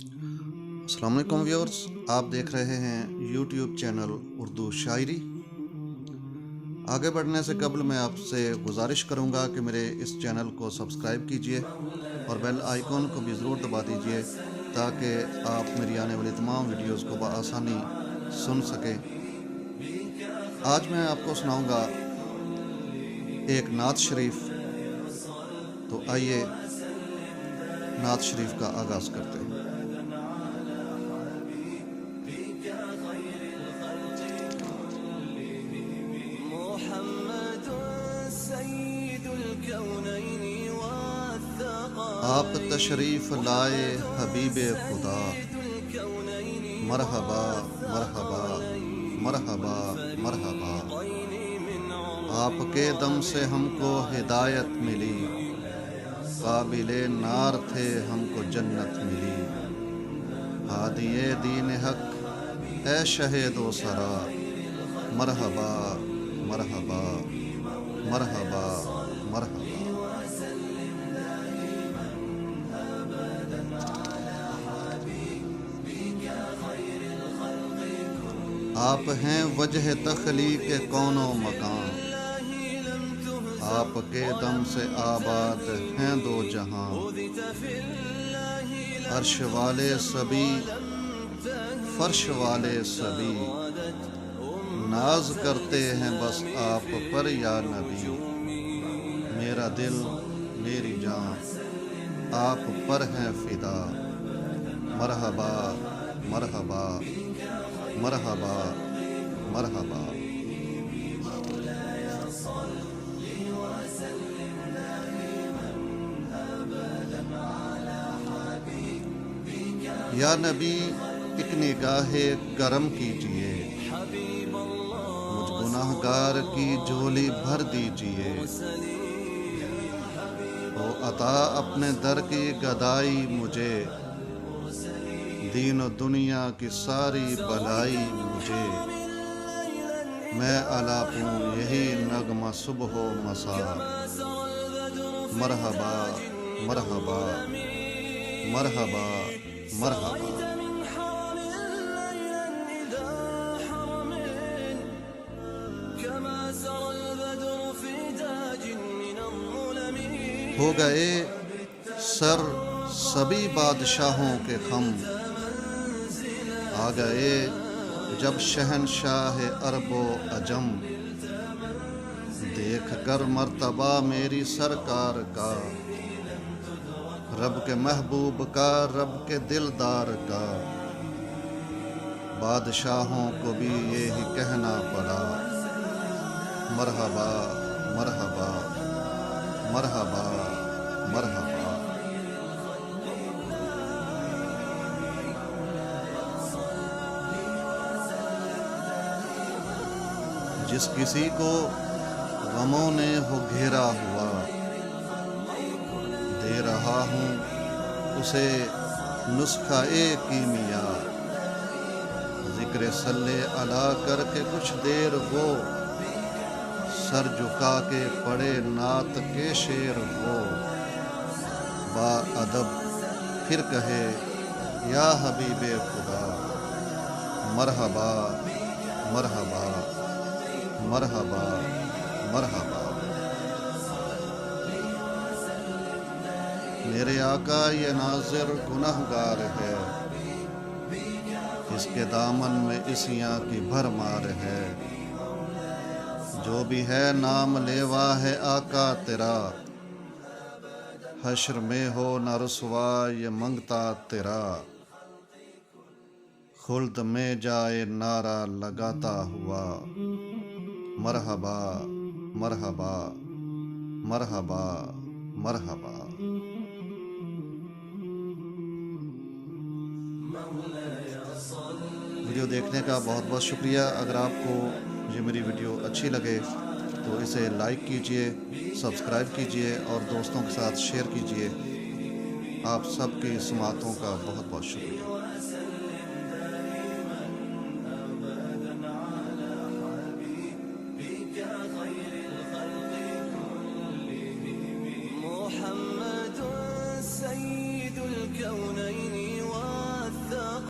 السلام علیکم ویورز، آپ دیکھ رہے ہیں یوٹیوب چینل اردو شاعری۔ آگے بڑھنے سے قبل میں آپ سے گزارش کروں گا کہ میرے اس چینل کو سبسکرائب کیجئے اور بیل آئیکن کو بھی ضرور دبا دیجئے تاکہ آپ میری آنے والی تمام ویڈیوز کو بآسانی سن سکیں۔ آج میں آپ کو سناؤں گا ایک نعت شریف، تو آئیے نعت شریف کا آغاز کرتے ہیں۔ آپ تشریف لائے حبیب خدا، مرحبا مرحبا مرحبا مرحبا۔ آپ کے دم سے ہم کو ہدایت ملی، قابل نار تھے ہم کو جنت ملی۔ ہادی دین حق اے شہید و سرا، مرحبا مرحبا مرحبا مرحبا۔ آپ ہیں وجہ تخلیق کون و مکان، آپ کے دم سے آباد ہیں دو جہاں۔ عرش والے سبھی فرش والے سبھی، ناز کرتے ہیں بس آپ پر یا نبی۔ میرا دل میری جان آپ پر ہیں فدا، مرحبا مرحبا مرحبا مرحبا۔ یا نبی ایک نگاہ کرم کیجئے، مجھ گناہ گار کی جھولی بھر دیجئے۔ او عطا اپنے در کی گدائی مجھے، دین و دنیا کی ساری بلائی مجھے۔ میں الاپوں یہی نغمہ صبح و مساء، مرحبا مرحبا مرحبا مرحبا۔ ہو گئے سر سبھی بادشاہوں کے خم، آ گئے جب شہنشاہ عرب و عجم۔ دیکھ کر مرتبہ میری سرکار کا، رب کے محبوب کا رب کے دلدار کا، بادشاہوں کو بھی یہی کہنا پڑا، مرحبا مرحبا مرحبا مرحبا۔ جس کسی کو غموں نے ہو گھیرا ہوا، دے رہا ہوں اسے نسخہ کیمیا۔ ذکر صلی علیہ کر کے کچھ دیر وہ، سر جھکا کے پڑھے نعت کے شعر وہ۔ با ادب پھر کہے یا حبیب خدا، مرحبا مرحبا مرحبا مرحبا۔ میرے آقا یہ ناظر گنہگار ہے، اس کے دامن میں عصیاں کی بھرمار ہے۔ جو بھی ہے نام لیوا ہے آقا تیرا، حشر میں ہو نہ رسوا یہ منگتا تیرا۔ خلد میں جائے نعرہ لگاتا ہوا، مرحبا مرحبا مرحبا مرحبا۔ ویڈیو دیکھنے کا بہت بہت شکریہ۔ اگر آپ کو یہ میری ویڈیو اچھی لگے تو اسے لائک کیجئے، سبسکرائب کیجئے اور دوستوں کے ساتھ شیئر کیجئے۔ آپ سب کی سماعتوں کا بہت بہت شکریہ۔